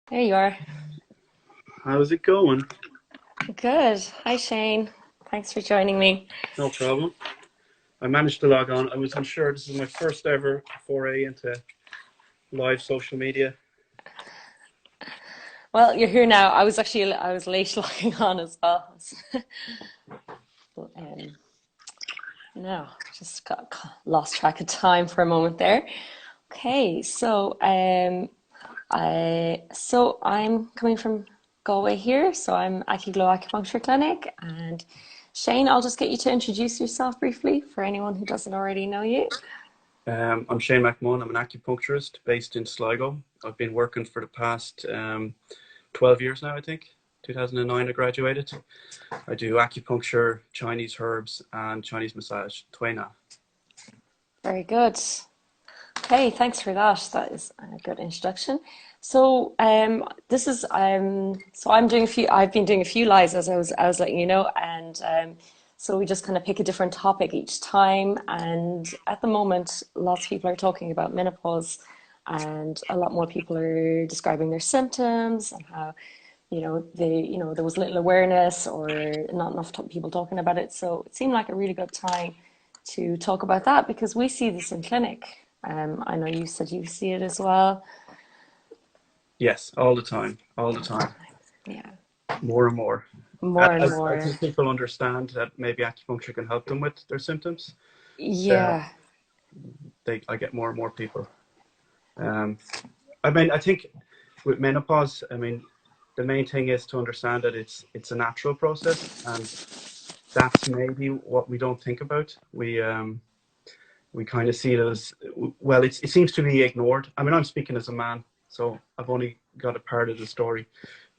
There you are. How's it going? Good. Hi, Shane. Thanks for joining me. No problem. I managed to log on. I was unsure. This is my first ever foray into live social media. Well, you're here now. I was late logging on as well. um, no, just got lost track of time for a moment there. Okay, I'm coming from Galway here. So I'm AcuGlow Acupuncture Clinic, and Shane, I'll just get you to introduce yourself briefly for anyone who doesn't already know you. I'm Shane McMunn. I'm an acupuncturist based in Sligo. I've been working for the past 12 years now, I think. 2009, I graduated. I do acupuncture, Chinese herbs, and Chinese massage, Twaina. Very good. Okay, thanks for that. That is a good introduction. I'm doing a few. I've been doing a few lives as I was letting you know, and so we just kind of pick a different topic each time. And at the moment, lots of people are talking about menopause, and a lot more people are describing their symptoms and how there was little awareness or not enough people talking about it. So it seemed like a really good time to talk about that because we see this in clinic. I know you said you see it as well. Yes, all the time, all the All the time, time. Yeah. more and more. More and I more. think people understand that maybe acupuncture can help them with their symptoms. Uh, Yeah. I get more and more people. Um, I think with menopause, the main thing is to understand that it's a natural process, and that's maybe what we don't think about. We kind of see it as well. It seems to be ignored. I mean, I'm speaking as a man, so I've only got a part of the story,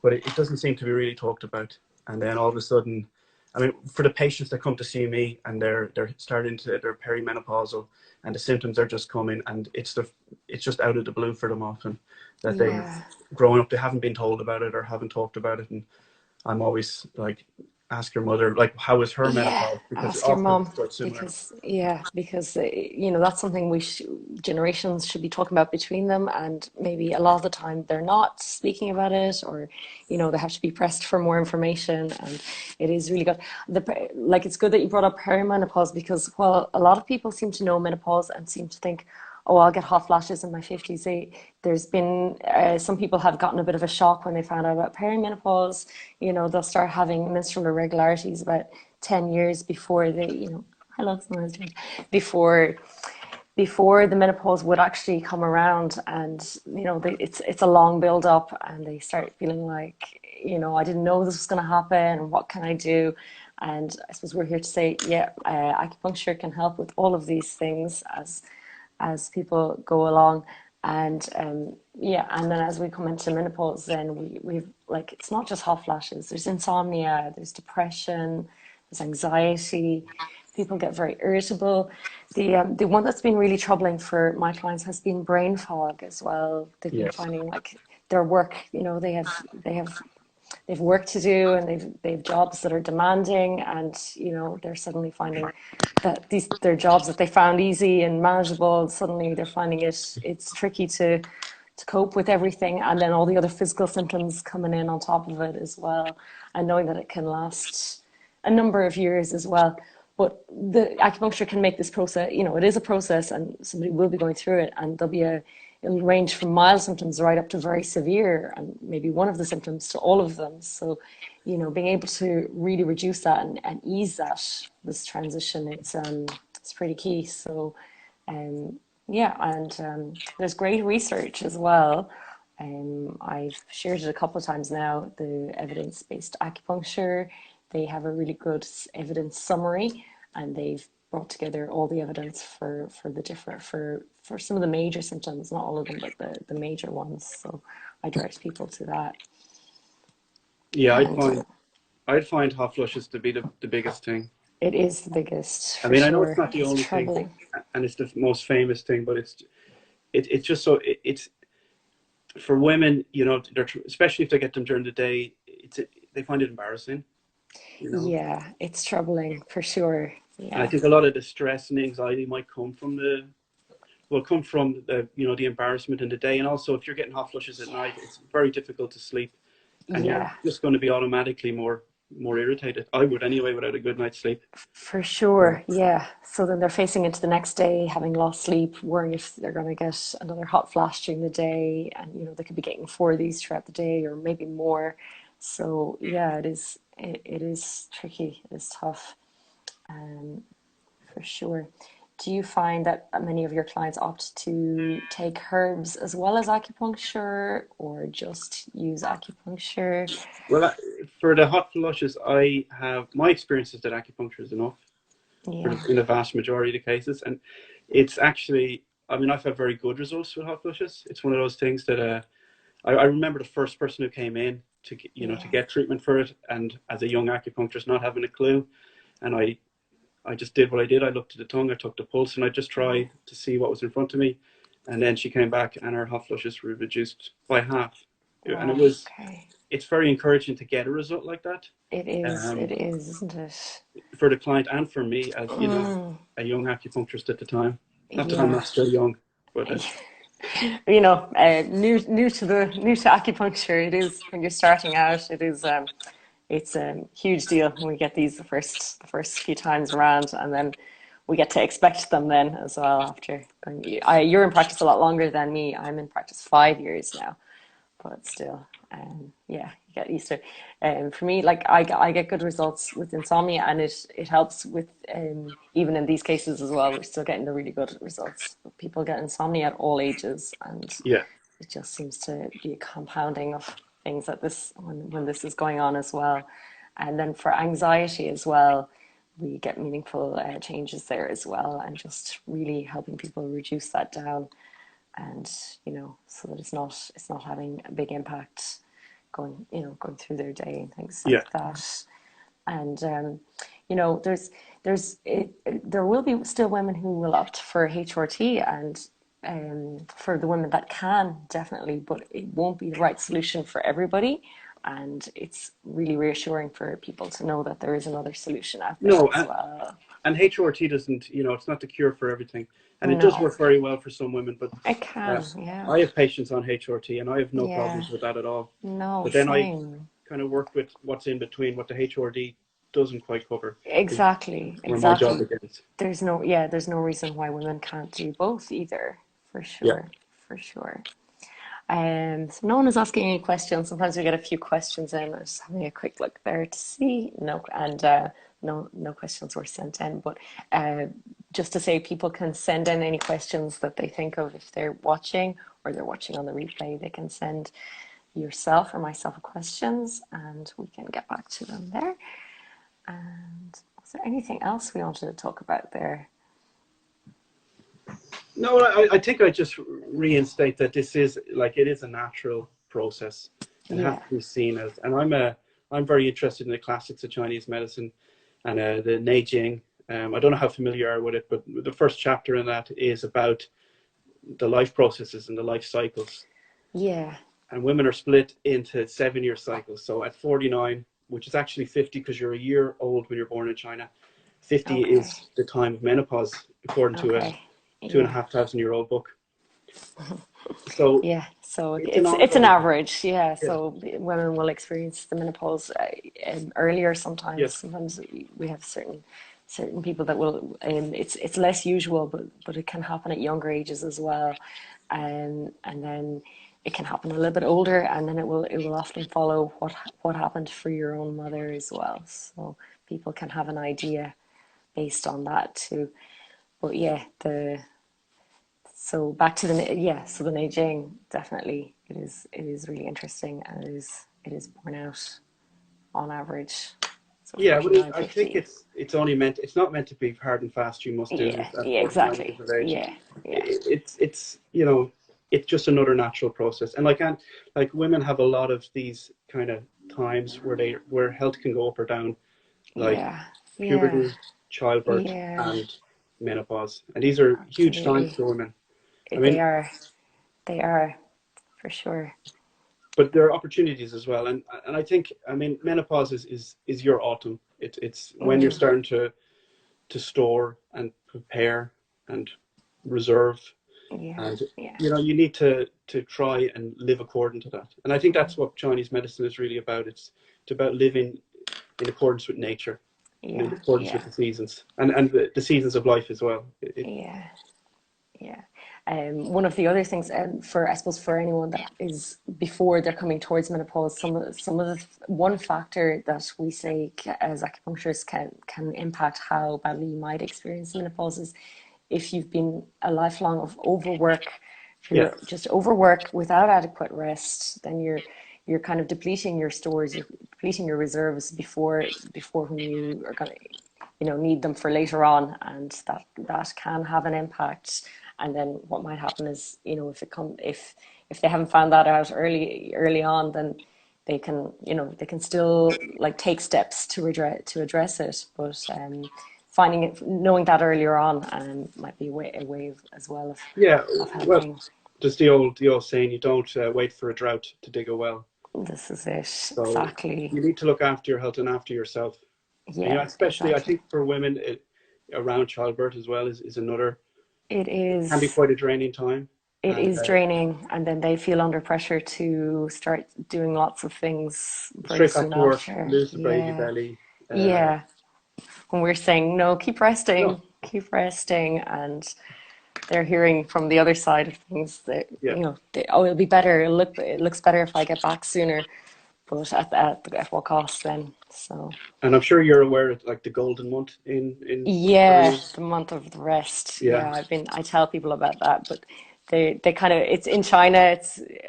but it doesn't seem to be really talked about. And then all of a sudden, I mean, for the patients that come to see me and they're starting to they're perimenopausal and the symptoms are just coming and it's just out of the blue for them often that they've Yeah. grown up they haven't been told about it or haven't talked about it, and I'm always like, ask your mother, like, how was her Yeah, menopause, because ask your often mom it's quite similar. because that's something generations should be talking about between them, and maybe a lot of the time they're not speaking about it, or they have to be pressed for more information, and it is really good. It's good that you brought up perimenopause because while a lot of people seem to know menopause and seem to think, oh, I'll get hot flashes in my 50s. There's been some people have gotten a bit of a shock when they found out about perimenopause. They'll start having menstrual irregularities about 10 years before hello, someone's doing, before before the menopause would actually come around, and it's a long build up, and they start feeling like, I didn't know this was going to happen. What can I do? And I suppose we're here to say, yeah, acupuncture can help with all of these things as people go along. And yeah, and then as we come into menopause, then we've like, it's not just hot flashes. There's insomnia, there's depression, there's anxiety. People get very irritable. The one that's been really troubling for my clients has been brain fog as well. They've been Yes. finding like their work, they've work to do, and they've jobs that are demanding, and they're suddenly finding that their jobs that they found easy and manageable, suddenly they're finding it's tricky to cope with everything, and then all the other physical symptoms coming in on top of it as well, and knowing that it can last a number of years as well. But the acupuncture can make this process, it is a process, and somebody will be going through it, and it'll range from mild symptoms right up to very severe, and maybe one of the symptoms to all of them. So, being able to really reduce that and ease this transition, it's pretty key. So, um, yeah, and there's great research as well. I've shared it a couple of times now, the evidence-based acupuncture. They have a really good evidence summary, and they've brought together all the evidence for some of the major symptoms, not all of them, but the major ones. So I direct people to that. Yeah, And I'd find hot flushes to be the biggest thing. it is the biggest I for mean, I know it's sure. not the It's only thing, troubling. and it's the most famous thing, but it's just so it's for women, especially if they get them during the day, they find it embarrassing, you know. Yeah, it's troubling for sure. And I Yeah. think a lot of the stress and anxiety might come from will come from the, you know, the embarrassment in the day, and also if you're getting hot flushes at night, it's very difficult to sleep, and you're Yeah, just going to be automatically more irritated. I would anyway without a good night's sleep. for So, sure. Yeah. So then they're facing into the next day, having lost sleep, worrying if they're going to get another hot flash during the day, and they could be getting four of these throughout the day, or maybe more. So yeah, it is. It is tricky. It is tough. Um, for sure. Do you find that many of your clients opt to take herbs as well as acupuncture, or just use acupuncture? well, for the hot flushes, I have my experience is that acupuncture is enough for Yeah. in the vast majority of the cases, and it's actually, I mean, I've had very good results with hot flushes. It's one of those things that I remember the first person who came in to to Yeah. get treatment for it, and as a young acupuncturist, not having a clue, and I just did what I did. I looked at the tongue, I took the pulse, and I just Oh, tried to see what was in front of me. And then she came back, and her hot flushes were reduced by half. And wow. Okay. it's very encouraging to get a result like that, It um, is, isn't it? for the client and for me, as you know, Mm, a young acupuncturist at the time. Not that I'm yeah. not still young, but New to acupuncture, it is when you're starting out. It's a huge deal when we get these the first few times around, and then we get to expect them then as well after. You're in practice a lot longer than me. I'm in practice 5 years now, but still, yeah, you get used to it. For me, like I get good results with insomnia, and it helps with even in these cases as well. We're still getting the really good results. People get insomnia at all ages, and yeah, it just seems to be a compounding of things at this when this is going on as well. And then for anxiety as well, we get meaningful changes there as well, and just really helping people reduce that down, and so that it's not having a big impact going through their day and things yeah. like that. And there will be still women who will opt for HRT, and for the women that can, definitely, but it won't be the right solution for everybody. And it's really reassuring for people to know that there is another solution out there No, as well. and HRT doesn't, you know, it's not the cure for everything, and it does No, work very well for some women. But it uh, can, yeah. I have patients on HRT, and I have no Yeah, problems with that at all. no, But then I same. kind of work with what's in between, what the HRD doesn't quite cover, is Exactly, where my job exactly. begins. There's no reason why women can't do both either, for Yeah. sure, for sure. So no one is asking any questions. Sometimes we get a few questions in. I'm just having a quick look there to see. No, and no questions were sent in. But just to say, people can send in any questions that they think of if they're watching or they're watching on the replay. They can send yourself or myself questions, and we can get back to them there. And was there anything else we wanted to talk about there? No, I think I just reinstate that this is like it is a natural process and has Yeah, to be seen as. And I'm very interested in the classics of Chinese medicine and the Neijing. I don't know how familiar you are with it, but the first chapter in that is about the life processes and the life cycles. yeah. And women are split into 7 year cycles. So at 49, which is actually 50 because you're a year old when you're born in China, 50 Okay, is the time of menopause, according to a okay. two and a Yeah. half thousand year old book. So Yeah, so it's an it's an ongoing. average. Yeah, Yeah. so women will experience the menopause earlier sometimes. Yes. Sometimes we have certain people that will. It's less usual, but it can happen at younger ages as well, and then it can happen a little bit older, and then it will often follow what happened for your own mother as well. So people can have an idea based on that too. But yeah, so the Neijing, definitely it is really interesting, and it is borne out on average. So Yeah, but 49, I think 50. it's only meant. It's not meant to be hard and fast. You must do Yeah, this at yeah, 49 years exactly. of age. Yeah, yeah, It's it's just another natural process. And like women have a lot of these kind of times where health can go up or down, like yeah, yeah, puberty, childbirth, yeah, and menopause. And these are huge times absolutely. for women. I They mean, are, they are, for sure. but there are opportunities as well. And I think, I mean, menopause is your autumn. It's when you're Mm, starting to store and prepare and reserve. Yeah, And yeah, you need to try and live according to that. And I think that's what Chinese medicine is really about. It's about living in accordance with nature and in yeah, accordance with yeah, the seasons and the seasons of life as well. yeah. Yeah. One of the other things, for I suppose for anyone that is before they're coming towards menopause, some of the one factor that we say as acupuncturists can impact how badly you might experience menopause is if you've been a lifelong of overwork. If Yeah, you're just overwork without adequate rest, then you're kind of depleting your stores, you're depleting your reserves before when you are going to need them for later on, and that can have an impact. And then what might happen is, if they haven't found that out early on, then they can still like take steps to address it. But finding it, knowing that earlier on, might be a way as well yeah. of Well, helping. just the old saying, you don't wait for a drought to dig a well. This is it, So exactly. you need to look after your health and after yourself. And Yeah, especially I exactly. think for women, around childbirth as well is another. It It can be is. quite a draining time, It and is draining, and then they feel under pressure to start doing lots of things very straight back soon to work, after. lose the baby Yeah, belly. yeah. When we're saying, no, No, keep resting, and they're hearing from the other side of things that, yeah, oh, it'll be better. It looks better if I get back sooner, but at what cost then? So. and I'm sure you're aware of like the golden month in Yeah, Korea. the month of the rest. Yeah, Yeah, I tell people about that, but they kind of, it's in China.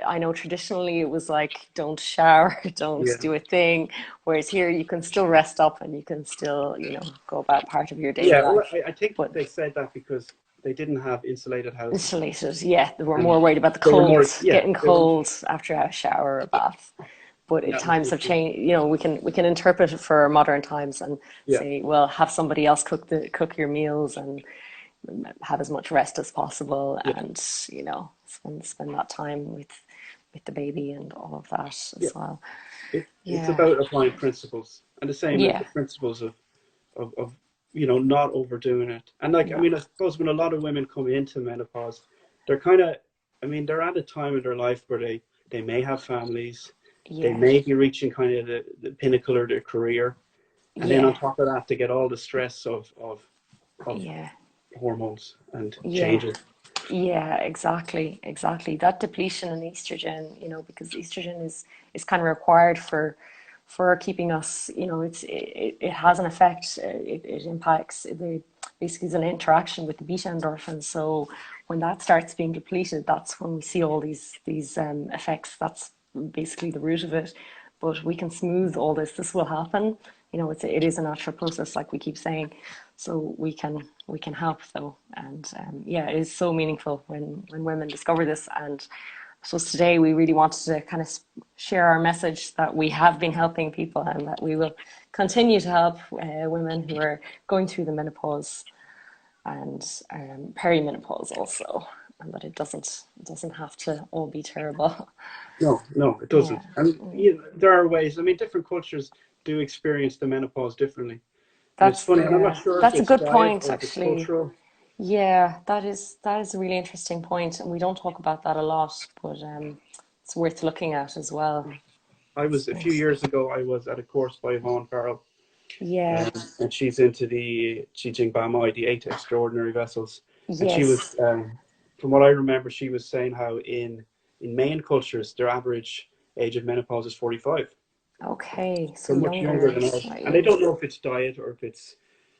I know traditionally it was like, don't shower, don't yeah, do a thing. Whereas here you can still rest up and you can still, go about part of your daily yeah. Well, life. I think But they said that because they didn't have insulated houses, insulated, yeah, they were and more worried about the they were cold, more. Yeah, getting they were. cold after a shower or a bath. But That was times the have issue. changed. We can interpret it for modern times and Yeah, say, well, have somebody else cook your meals and have as much rest as possible, yeah, and spend that time with the baby and all of that yeah. as well. It's Yeah, about applying principles, and the same as the yeah, principles of not overdoing it. And like, I no, mean, I suppose when a lot of women come into menopause, they're kind of, I mean, they're at a time in their life where they may have families, they yeah, may be reaching kind of the pinnacle of their career, and then on yeah, top of that, they get all the stress of yeah, hormones and yeah. changes. Yeah, exactly, exactly. That depletion in estrogen, because estrogen is kind of required for keeping us, it has an effect. It impacts basically is an interaction with the beta endorphins. So when that starts being depleted, that's when we see all these effects. That's basically the root of it. But we can smooth all this. This will happen. It is a natural process, like we keep saying. So we can help though, and yeah, it is so meaningful when women discover this. And so today we really wanted to kind of share our message that we have been helping people and that we will continue to help women who are going through the menopause and perimenopause also, and that it doesn't have to all be terrible. No, no, it Yeah, doesn't. And there are ways. I mean, different cultures do experience the menopause differently. And it's funny, and I'm not yeah, sure if that's a it's good diet point or if it's actually. cultural. Yeah, that is a really interesting point, and we don't talk about that a lot, but it's worth looking at as well. I was a few Yes. years ago. I was at a course by Yvonne Farrell, Yeah. and she's into the Qijing Bamai, the eight extraordinary vessels. And she was, Yes. from what I remember, she was saying how in main cultures their average age of menopause is 45, Okay. so So much younger younger, than us. And they slightly. don't know if it's diet or if it's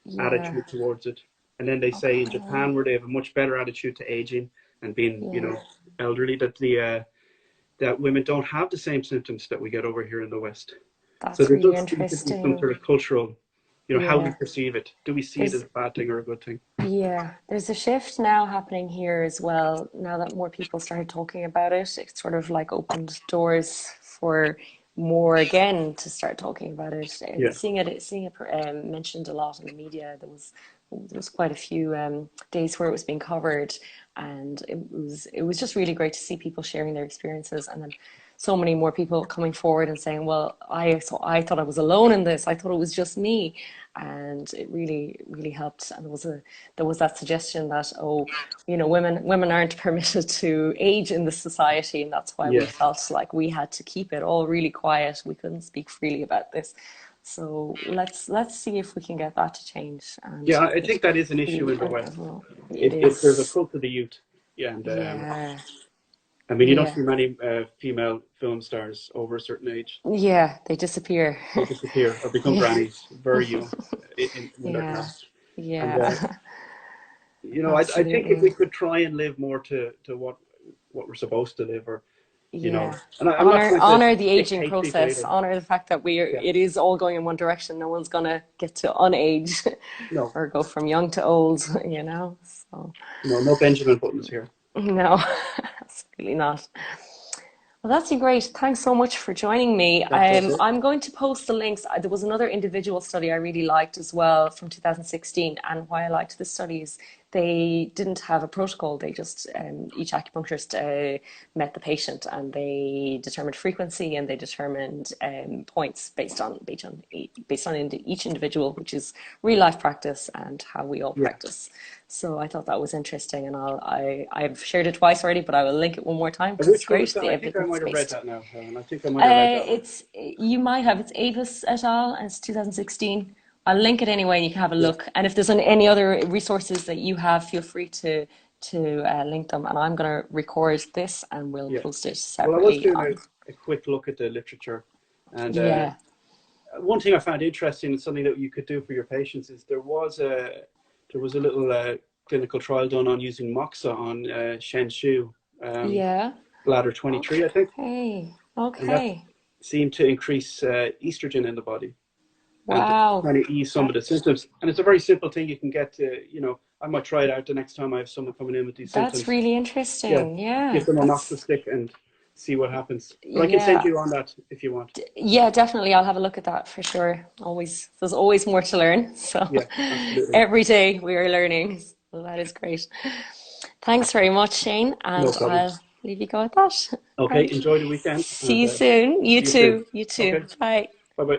Yeah. attitude towards it. And then they say in Japan, Okay. where they have a much better attitude to aging and being, Yeah. elderly, that women don't have the same symptoms that we get over here in the West. So That's there really does seem to be some interesting. sort of cultural, how we Yeah. perceive it. Do we see it as There's a bad thing or a good thing? Yeah, there's a shift now happening here as well. Now that more people started talking about it, it sort of like opened doors for more again to start talking about it. Yeah, Seeing it mentioned a lot in the media. There was quite a few days where it was being covered, and it was just really great to see people sharing their experiences. And then so many more people coming forward and saying, well, I thought I was alone in this. I thought it was just me. And it really, really helped. And there was that suggestion that, oh, women aren't permitted to age in this society, and that's why we Yeah. felt like we had to keep it all really quiet. We couldn't speak freely about this. So let's see if we can get that to change. And Yeah, I think that is an issue in the West. it There's a is, cult of the youth. Yeah, and yeah, I mean, you don't yeah, see many female film stars over a certain age. yeah. They disappear. They disappear or become Yeah, grannies very young when they're yeah, cast. And yeah. I think if we Absolutely. could try and live more to what we're supposed to live, or Yeah. and I'm not Honor trying to honor the aging dictate people process. either. Honor the fact that Yeah, it is all going in one direction. No one's gonna get to unage no, or go from young to old, So no Benjamin Buttons here. no, absolutely not. Well, that's great. Thanks so much for joining me. That's okay. I'm going to post the links. There was another individual study I really liked as well from 2016. And why I liked this study is they didn't have a protocol. They just, each acupuncturist met the patient and they determined frequency and they determined points based on each individual, which is real life practice and how we all Yeah, practice. So I thought that was interesting, and I've shared it twice already, but I will link it one more time because it's which one is great, that? the I think I evidence might have read based. that now, Helen. I think I might have read that one. You might have, it's Avis et al. And it's 2016. I'll link it anyway, and you can have a Yeah. look. And if there's any other resources that you have, feel free to link them. And I'm going to record this, and we'll Yeah. post it Well, I was separately doing on. a quick look at the literature, and Yeah, one thing I found interesting and something that you could do for your patients is there was a little clinical trial done on using moxa on Shen Shu, yeah. bladder 23, I think, Okay, and that okay. seemed to increase estrogen in the body and Wow. kind of ease some of the That symptoms. And it's a very simple thing you can get to, I might try it out the next time I have someone coming in with these that's symptoms. really Yeah, interesting. Yeah, give them a moxa that's stick and see what happens. But I can send yeah. you on that if you want. Yeah, definitely. I'll have a look at that for sure. There's always more to learn. So Yeah, absolutely. every day we are learning. So that is great. Thanks very much, Shane. No And problem. I'll leave you go with that. Okay, Right. enjoy the weekend See and you soon. You see you soon. too. You too. Okay. Bye.